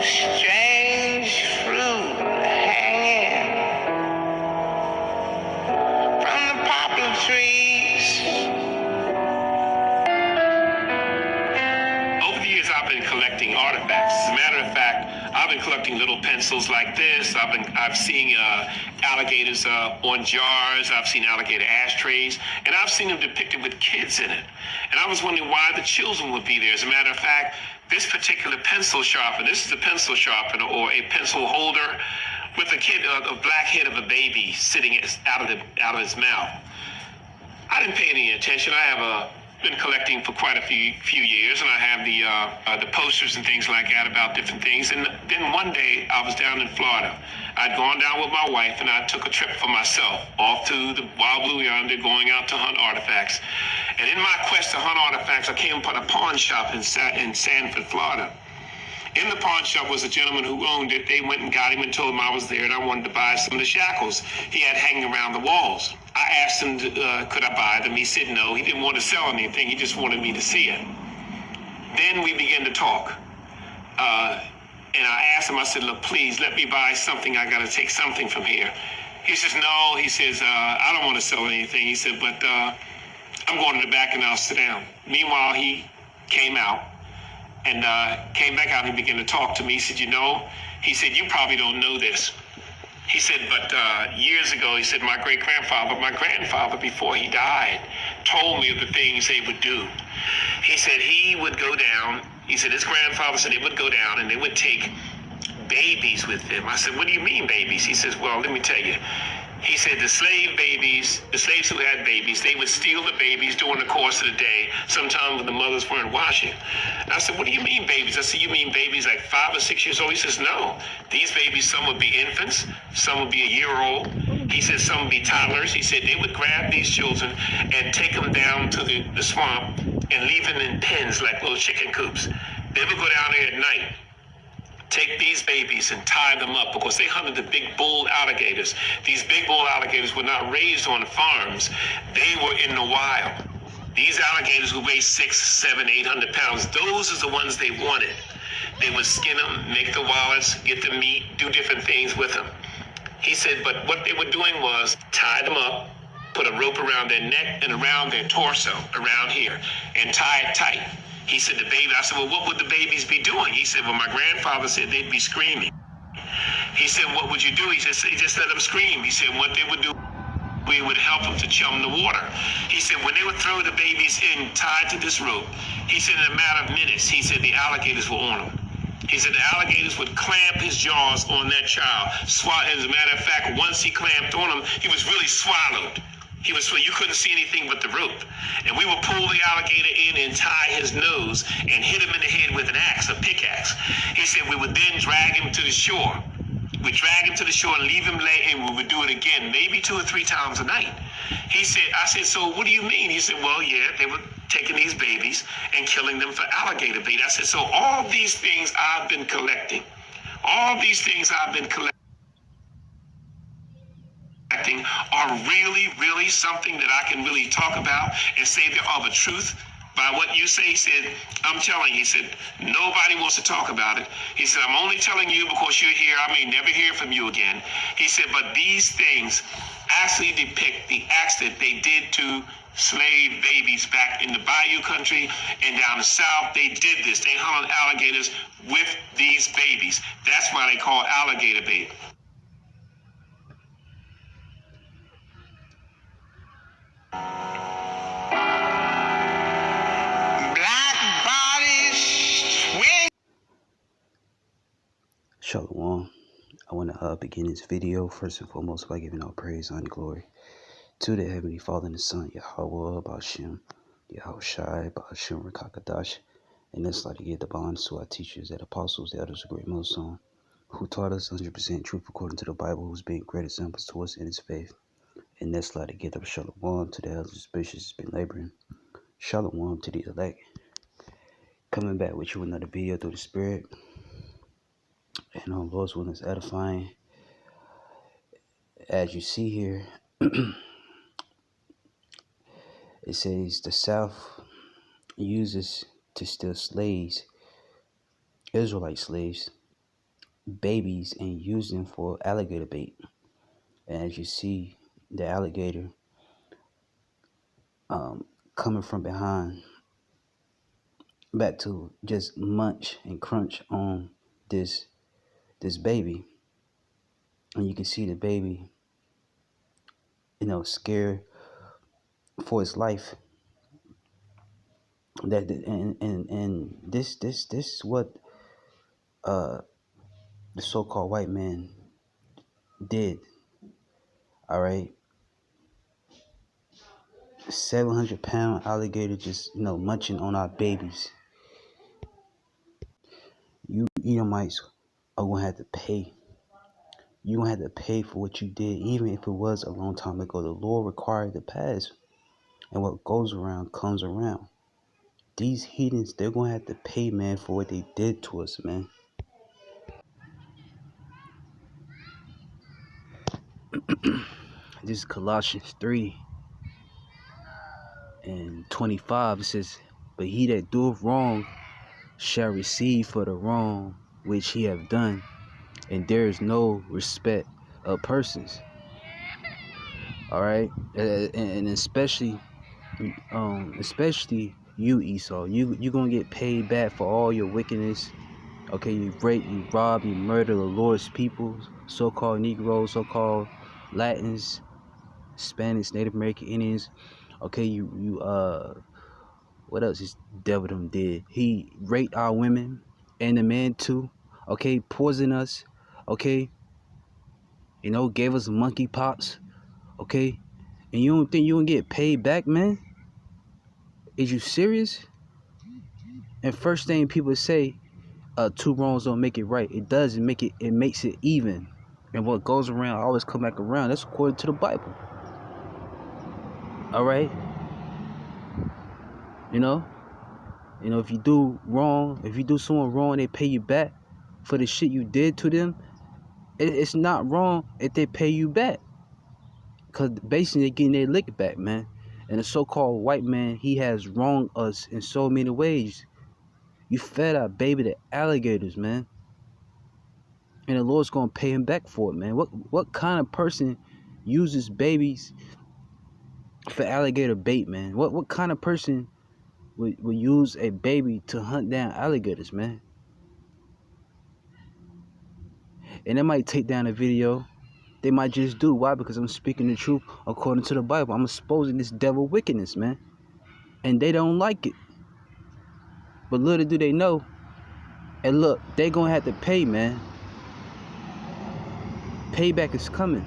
strange fruit hanging from the poplar trees. Over the years, I've been collecting artifacts. As a matter of fact, I've been collecting little pencils like this. I've seen alligators on jars. I've seen alligator ashtrays, and I've seen them depicted with kids in it. And I was wondering why the children would be there. As a matter of fact, this particular pencil sharpener, this is a pencil sharpener or a pencil holder with a black head of a baby sitting out of his mouth. I didn't pay any attention. I have been collecting for quite a few years, and I have the posters and things like that about different things. And then one day I was down in Florida. I'd gone down with my wife, and I took a trip for myself off to the wild blue yonder, going out to hunt artifacts. And in my quest to hunt artifacts, I came upon a pawn shop in Sanford, Florida. In the pawn shop was a gentleman who owned it. They went and got him and told him I was there and I wanted to buy some of the shackles he had hanging around the walls. I asked him, could I buy them? He said no. He didn't want to sell anything. He just wanted me to see it. Then we began to talk. And I asked him, I said, look, please let me buy something. I got to take something from here. He says, no. He says, I don't want to sell anything. He said, but I'm going to the back and I'll sit down. Meanwhile, he came out. And came back out and he began to talk to me. He said, he said, you probably don't know this. He said, but years ago, he said, my grandfather, before he died, told me of the things they would do. He said he would go down. He said his grandfather said they would go down and they would take babies with them. I said, what do you mean babies? He says, well, let me tell you. He said the slaves who had babies, they would steal the babies during the course of the day, sometimes when the mothers weren't watching. And I said, what do you mean babies? I said, you mean babies like 5 or 6 years old? He says, no. These babies, some would be infants, some would be a year old. He said some would be toddlers. He said they would grab these children and take them down to the swamp and leave them in pens like little chicken coops. They would go down there at night, take these babies and tie them up because they hunted the big bull alligators. These big bull alligators were not raised on farms. They were in the wild. These alligators would weigh 600, 700, 800 pounds. Those are the ones they wanted. They would skin them, make the wallets, get the meat, do different things with them. He said, but what they were doing was tie them up, put a rope around their neck and around their torso, around here, and tie it tight. He said the baby, I said, well, what would the babies be doing? He said, well, my grandfather said they'd be screaming. He said, what would you do? He said, just let them scream. He said, what they would do, we would help them to chum the water. He said, when they would throw the babies in tied to this rope, he said, in a matter of minutes, he said, the alligators were on them. He said the alligators would clamp his jaws on that child. As a matter of fact, once he clamped on him, he was really swallowed. You couldn't see anything but the rope. And we would pull the alligator in and tie his nose and hit him in the head with an axe, a pickaxe. He said we would then drag him to the shore. We'd drag him to the shore and leave him lay, and we would do it again, maybe 2 or 3 times a night. I said, so what do you mean? He said, well, yeah, they were taking these babies and killing them for alligator bait. I said, so all these things I've been collecting, are really, really something that I can really talk about and say they are the truth by what you say. He said, I'm telling you, he said, nobody wants to talk about it. He said, I'm only telling you because you're here. I may never hear from you again. He said, but these things actually depict the acts that they did to slave babies back in the Bayou country and down the South. They did this. They hunted alligators with these babies. That's why they call alligator bait. Shalom. I want to begin this video first and foremost by giving all praise, honor, and glory to the Heavenly Father and the Son, Yahweh, Ba'ashem, Yahushai, Ba'ashem, Rakakadash, and let's like to give the bonds to our teachers, and apostles, the elders of Great Millstone, who taught us 100% truth according to the Bible, who's been great examples to us in his faith. And let's like to give the shalom to the elders, bishops, been laboring. Shalom to the elect. Coming back with you another video through the Spirit. And on Lord's will is edifying. As you see here, it says the South uses to steal slaves, Israelite slaves, babies and use them for alligator bait. And as you see, the alligator coming from behind back to just munch and crunch on this baby. And you can see the baby, scared for its life. That and this is what uh the so-called white man did. All right, 700-pound alligator just munching on our babies. You Edomites are gonna have to pay. You're gonna have to pay for what you did, even if it was a long time ago. The Lord required the past, and what goes around comes around. These heathens, they're gonna have to pay, man, for what they did to us, man. This is Colossians 3:25. It says, "But he that doeth wrong shall receive for the wrong which he have done, and there is no respect of persons." All right, and especially you, Esau, you gonna get paid back for all your wickedness. Okay, you rape, you rob, you murder the Lord's people, so-called Negroes, so-called Latins, Spanish, Native American Indians. Okay, you what else this devil them did? He raped our women and the men too. Okay, poisoned us. Okay, gave us monkey pox. Okay, and you don't think you gonna get paid back, man? Is you serious? And first thing people say, two wrongs don't make it right. It does. It makes it even. And what goes around always come back around. That's according to the Bible. All right. If you do wrong, if you do someone wrong, they pay you back for the shit you did to them. It's not wrong if they pay you back, cause basically they're getting their lick back, man. And the so-called white man, he has wronged us in so many ways. You fed our baby to alligators, man. And the Lord's gonna pay him back for it, man. What kind of person uses babies for alligator bait, man? What kind of person would use a baby to hunt down alligators, man? And they might take down a video. They might just do. Why? Because I'm speaking the truth according to the Bible. I'm exposing this devil wickedness, man. And they don't like it. But little do they know. And look, they gonna have to pay, man. Payback is coming.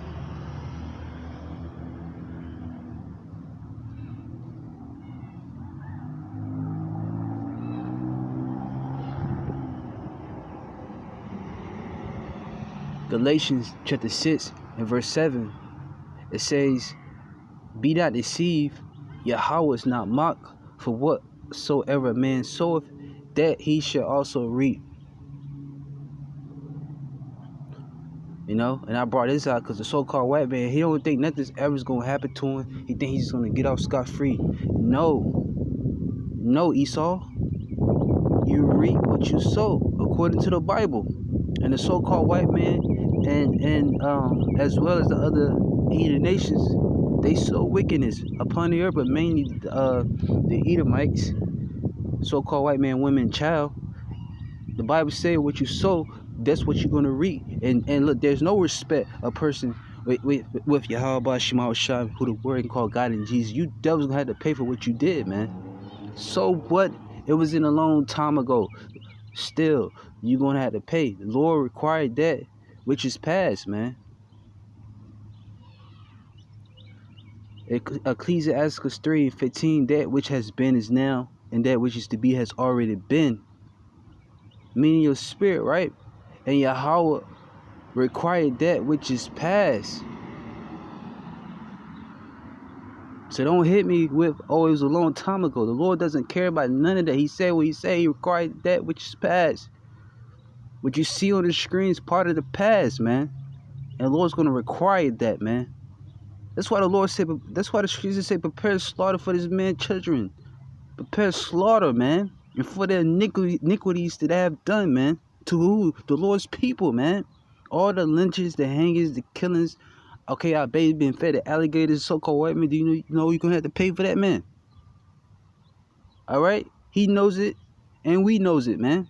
Galatians chapter 6 and verse 7. It says, "Be not deceived, Yahweh is not mocked, for whatsoever a man soweth, that he shall also reap." And I brought this out because the so-called white man, he don't think nothing's ever going to happen to him. He think he's just going to get off scot-free. No, Esau. You reap what you sow, according to the Bible. And the so-called white man, and as well as the other heathen nations, they sow wickedness upon the earth, but mainly the Edomites, so-called white man, women, child. The Bible says what you sow, that's what you're gonna reap. And look, there's no respect a person with Yahweh Shema Shai, who the word can call God and Jesus. You devils gonna have to pay for what you did, man. So what? It was in a long time ago. Still, you're gonna have to pay. The Lord required that which is past, man. Ecclesiastes 3:15, that which has been is now, and that which is to be has already been. Meaning your spirit, right? And Yahweh required that which is past. So don't hit me with, oh, it was a long time ago. The Lord doesn't care about none of that. He said what he said. He required that which is past. What you see on the screen is part of the past, man. And the Lord's going to require that, man. That's why the Lord said, that's why the scriptures say, prepare slaughter for this man's children. Prepare slaughter, man. And for the iniquities that I have done, man. To who? The Lord's people, man. All the lynchings, the hangings, the killings. Okay, our baby been fed to alligators, so-called white men. Do you know you're going to have to pay for that, man? All right? He knows it, and we knows it, man.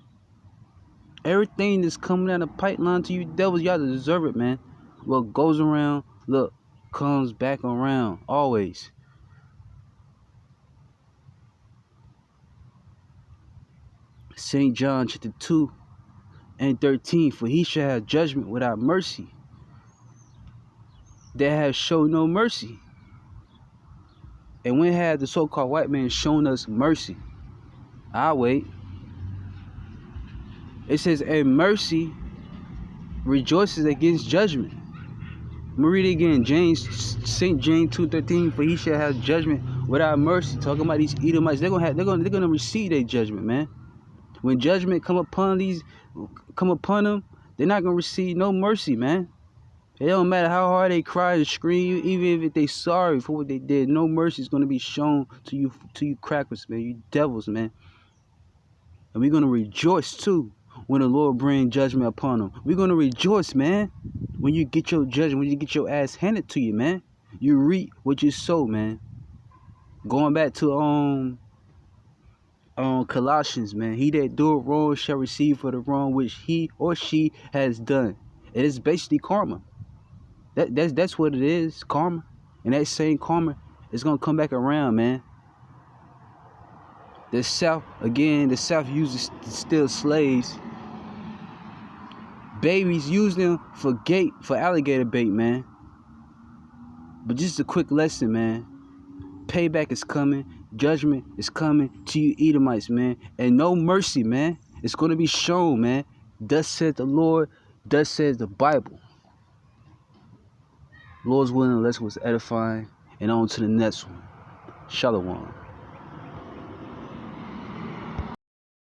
Everything that's coming down the pipeline to you devils, y'all deserve it, man. What goes around, look, comes back around, always. St. John chapter 2 and 13, for he shall have judgment without mercy. That have shown no mercy. And when had the so-called white man shown us mercy? I'll wait. It says, and mercy rejoices against judgment. I'm gonna read it again. St. James 2:13, for he shall have judgment without mercy. Talking about these Edomites, they're gonna receive their judgment, man. When judgment come upon them, they're not gonna receive no mercy, man. It don't matter how hard they cry and scream, even if they sorry for what they did. No mercy is gonna be shown to you crackers, man. You devils, man. And we're gonna rejoice too when the Lord bring judgment upon them. We're gonna rejoice, man. When you get your judgment, when you get your ass handed to you, man. You reap what you sow, man. Going back to Colossians, man. He that doeth wrong shall receive for the wrong which he or she has done. It is basically karma. That's what it is, karma. And that same karma is gonna come back around, man. The South uses still slaves. Babies use them for alligator bait, man. But just a quick lesson, man. Payback is coming. Judgment is coming to you Edomites, man. And no mercy, man. It's going to be shown, man. Thus said the Lord. Thus says the Bible. Lord's willing, let's was edifying. And on to the next one. Shalom.